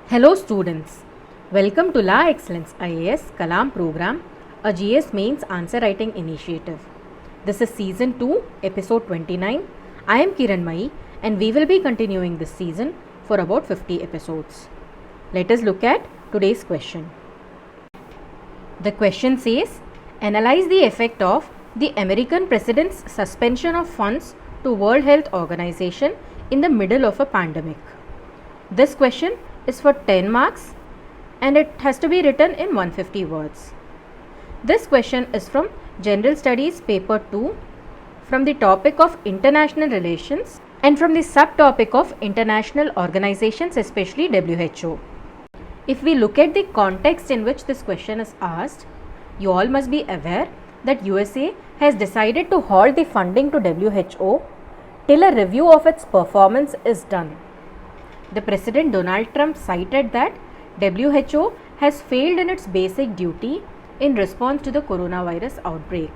Hello students, welcome to La Excellence IAS Kalam program, a GS Mains Answer Writing Initiative. This is Season 2, Episode 29. I am Kiran Mai and we will be continuing this season for about 50 episodes. Let us look at today's question. The question says, analyze the effect of the American President's suspension of funds to World Health Organization in the middle of a pandemic. This question is for 10 marks and it has to be written in 150 words. This question is from General Studies paper 2 from the topic of international relations and from the subtopic of international organizations, especially WHO. If we look at the context in which this question is asked, you all must be aware that USA has decided to halt the funding to WHO till a review of its performance is done. The President Donald Trump cited that WHO has failed in its basic duty in response to the coronavirus outbreak.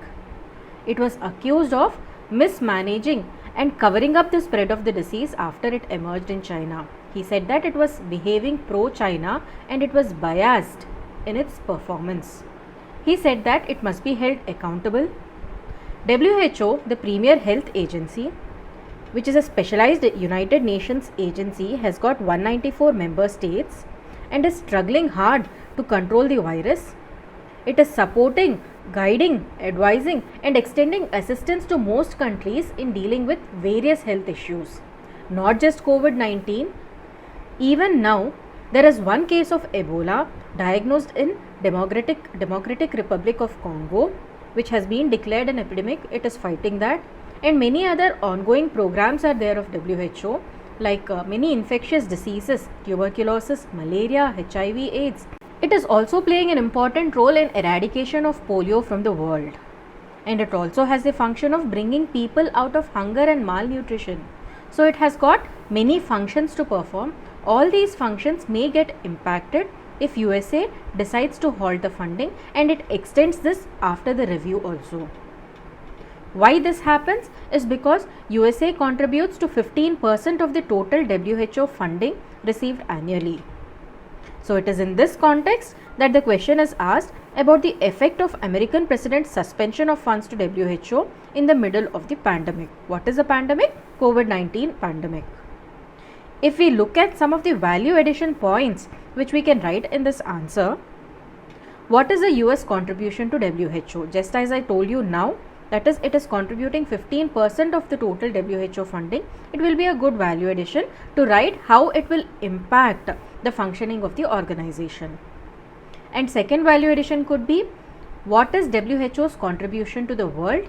It was accused of mismanaging and covering up the spread of the disease after it emerged in China. He said that it was behaving pro-China and it was biased in its performance. He said that it must be held accountable. WHO, the premier health agency, which is a specialized United Nations agency, has got 194 member states and is struggling hard to control the virus. It is supporting, guiding, advising and extending assistance to most countries in dealing with various health issues. Not just COVID-19. Even now, there is one case of Ebola diagnosed in Democratic Republic of Congo, which has been declared an epidemic. It is fighting that. And many other ongoing programs are there of WHO, like many infectious diseases, tuberculosis, malaria, HIV, AIDS. It is also playing an important role in eradication of polio from the world. And it also has the function of bringing people out of hunger and malnutrition. So it has got many functions to perform. All these functions may get impacted if USA decides to halt the funding, and it extends this after the review also. Why this happens is because USA contributes to 15% of the total WHO funding received annually. So it is in this context that the question is asked about the effect of American President's suspension of funds to WHO in the middle of the pandemic. What is a pandemic? COVID-19 pandemic. If we look at some of the value addition points which we can write in this answer, what is the US contribution to WHO? Just as I told you now, that is, it is contributing 15% of the total WHO funding. It will be a good value addition to write how it will impact the functioning of the organization. And second value addition could be, what is WHO's contribution to the world,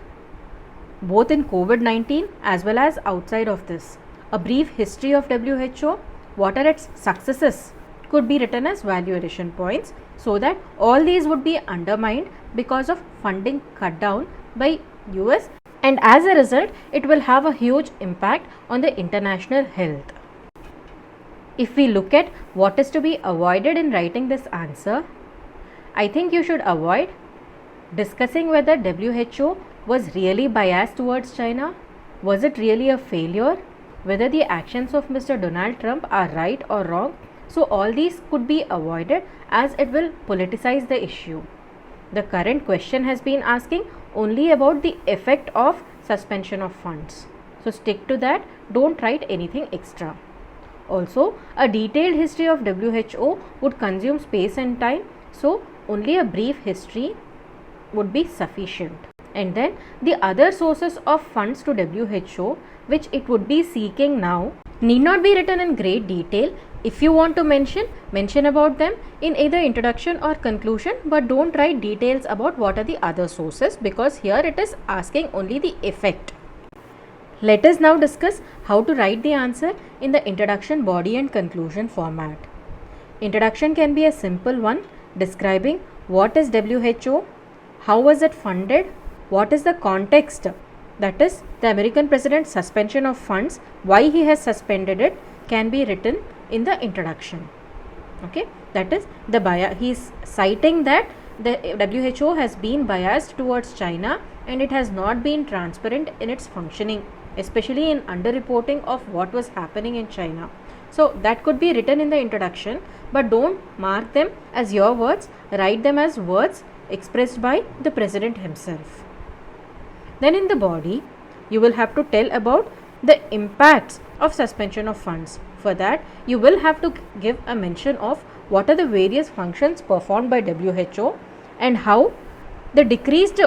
both in COVID-19 as well as outside of this. A brief history of WHO, what are its successes, could be written as value addition points, so that all these would be undermined because of funding cut down by US, and as a result it will have a huge impact on the international health. If we look at what is to be avoided in writing this answer, I think you should avoid discussing whether WHO was really biased towards China, was it really a failure, whether the actions of Mr. Donald Trump are right or wrong. So all these could be avoided as it will politicize the issue. The current question has been asking only about the effect of suspension of funds. So stick to that, don't write anything extra. Also, a detailed history of WHO would consume space and time, so only a brief history would be sufficient. And then the other sources of funds to WHO which it would be seeking now need not be written in great detail. If you want to mention about them in either introduction or conclusion, but don't write details about what are the other sources, because here it is asking only the effect. Let us now discuss how to write the answer in the introduction, body and conclusion format. Introduction can be a simple one, describing what is WHO, how was it funded, what is the context, that is the American President's suspension of funds, why he has suspended it, can be written in the introduction. Okay, that is the bias. He is citing that the WHO has been biased towards China and it has not been transparent in its functioning, especially in underreporting of what was happening in China. So that could be written in the introduction, but don't mark them as your words, write them as words expressed by the president himself. Then in the body, you will have to tell about the impacts of suspension of funds. For that, you will have to give a mention of what are the various functions performed by WHO and how the decreased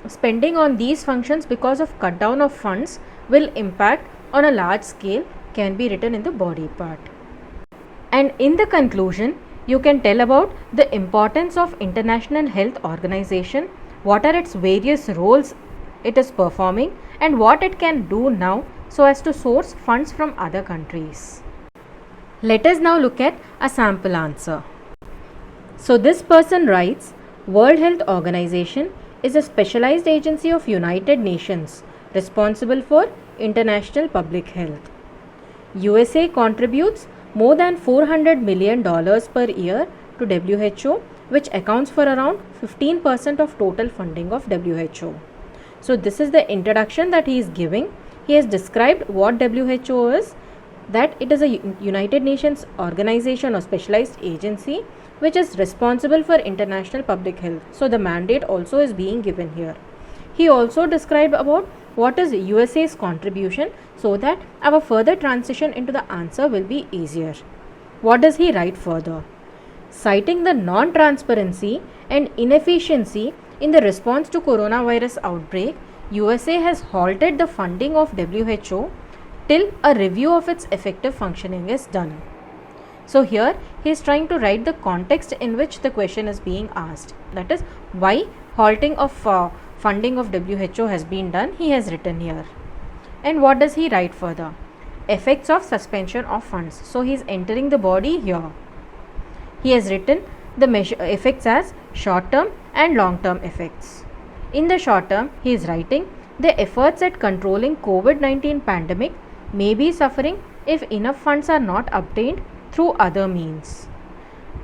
spending on these functions because of cut down of funds will impact on a large scale can be written in the body part. And in the conclusion, you can tell about the importance of International Health Organization, what are its various roles it is performing and what it can do now so as to source funds from other countries. Let us now look at a sample answer. So this person writes, World Health Organization is a specialized agency of United Nations responsible for international public health. USA contributes more than $400 million per year to WHO, which accounts for around 15% of total funding of WHO. So this is the introduction that he is giving. He has described what WHO is, that it is a United Nations organization or specialized agency which is responsible for international public health. So the mandate also is being given here. He also described about what is USA's contribution so that our further transition into the answer will be easier. What does he write further? Citing the non-transparency and inefficiency in the response to coronavirus outbreak, USA has halted the funding of WHO till a review of its effective functioning is done. So here he is trying to write the context in which the question is being asked. That is why halting of funding of WHO has been done, he has written here. And what does he write further? Effects of suspension of funds. So he is entering the body here. He has written the effects as short term and long term effects. In the short term, he is writing the efforts at controlling COVID-19 pandemic may be suffering if enough funds are not obtained through other means.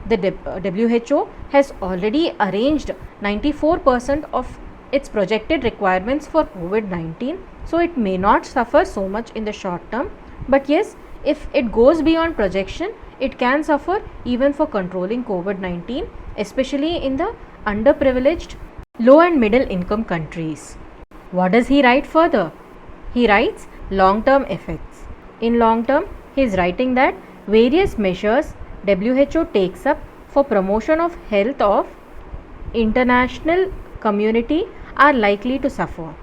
The WHO has already arranged 94% of its projected requirements for COVID-19, so it may not suffer so much in the short term, but yes, if it goes beyond projection, it can suffer even for controlling COVID-19, especially in the underprivileged, low and middle income countries. What does he write further? He writes long-term effects. In long term, he is writing that various measures WHO takes up for promotion of health of international community are likely to suffer.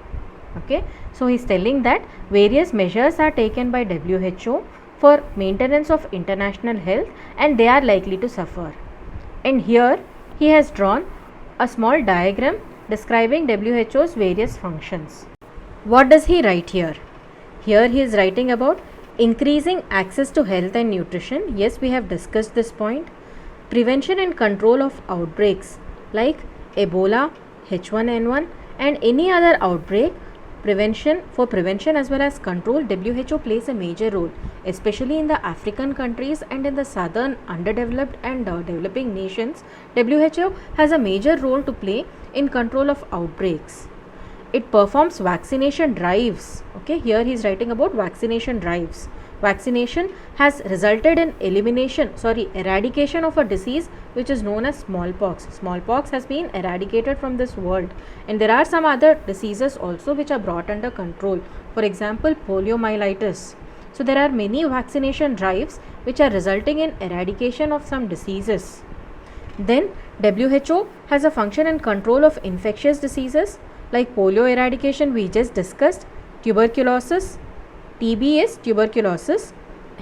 Okay, so he is telling that various measures are taken by WHO for maintenance of international health and they are likely to suffer. And here he has drawn a small diagram describing WHO's various functions. What does he write here? Here he is writing about increasing access to health and nutrition. Yes, we have discussed this point. Prevention and control of outbreaks like Ebola, H1N1 and any other outbreak. Prevention as well as control, WHO plays a major role, especially in the African countries and in the southern underdeveloped and developing nations. WHO has a major role to play in control of outbreaks. It performs vaccination drives. Okay, here he is writing about vaccination drives. Vaccination has resulted in eradication of a disease which is known as smallpox. Smallpox has been eradicated from this world, and there are some other diseases also which are brought under control. For example, poliomyelitis. So there are many vaccination drives which are resulting in eradication of some diseases. Then WHO has a function in control of infectious diseases like polio eradication we just discussed, tuberculosis, TB is tuberculosis,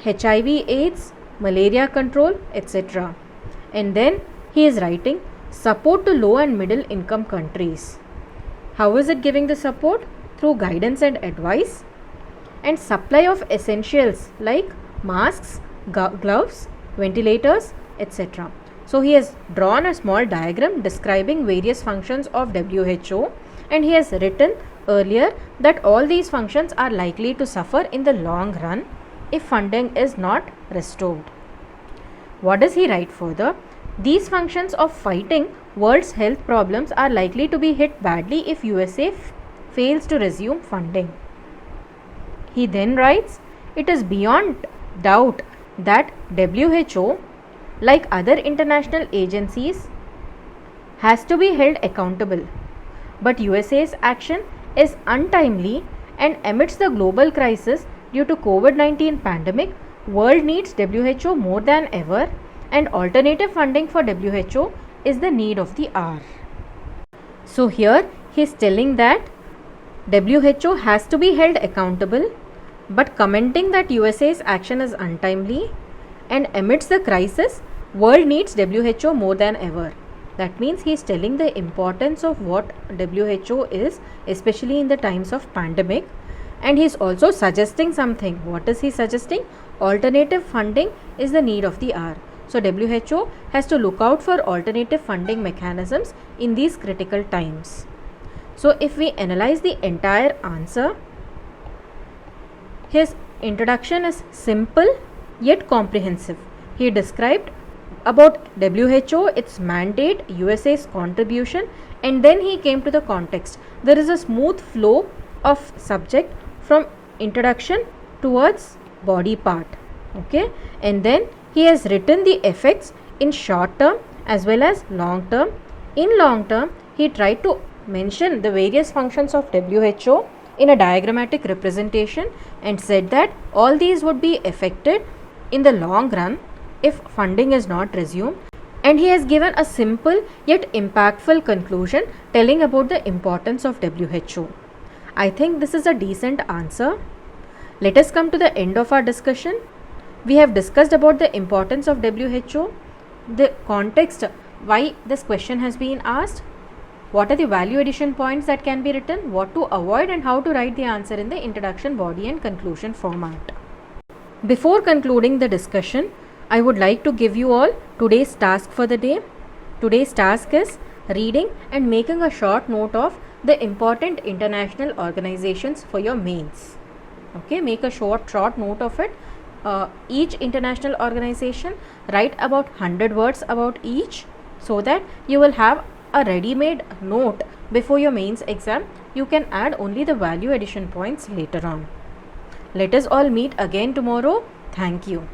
HIV AIDS, malaria control, etc. And then he is writing support to low and middle income countries. How is it giving the support? Through guidance and advice and supply of essentials like masks, gloves, ventilators, etc. So he has drawn a small diagram describing various functions of WHO, and he has written earlier that all these functions are likely to suffer in the long run if funding is not restored. What does he write further? These functions of fighting world's health problems are likely to be hit badly if USA fails to resume funding. He then writes, it is beyond doubt that WHO, like other international agencies, has to be held accountable. But USA's action is untimely, and amidst the global crisis due to COVID-19 pandemic, world needs WHO more than ever, and alternative funding for WHO is the need of the hour. So here he is telling that WHO has to be held accountable, but commenting that USA's action is untimely, and amidst the crisis, world needs WHO more than ever. That means he is telling the importance of what WHO is, especially in the times of pandemic, and he is also suggesting something. What is he suggesting? Alternative funding is the need of the hour. So WHO has to look out for alternative funding mechanisms in these critical times. So if we analyze the entire answer, his introduction is simple yet comprehensive. He described about WHO, its mandate, USA's contribution, and then he came to the context. There is a smooth flow of subject from introduction towards body part. Okay, and then he has written the effects in short term as well as long term. In long term, he tried to mention the various functions of WHO in a diagrammatic representation and said that all these would be affected in the long run if funding is not resumed, and he has given a simple yet impactful conclusion telling about the importance of WHO. I think this is a decent answer. Let us come to the end of our discussion. We have discussed about the importance of WHO, the context why this question has been asked, what are the value addition points that can be written, what to avoid, and how to write the answer in the introduction, body and conclusion format. Before concluding the discussion, I would like to give you all today's task for the day. Today's task is reading and making a short note of the important international organizations for your mains. Okay, make a short note of it. Each international organization, write about 100 words about each, so that you will have a ready-made note before your mains exam. You can add only the value addition points later on. Let us all meet again tomorrow. Thank you.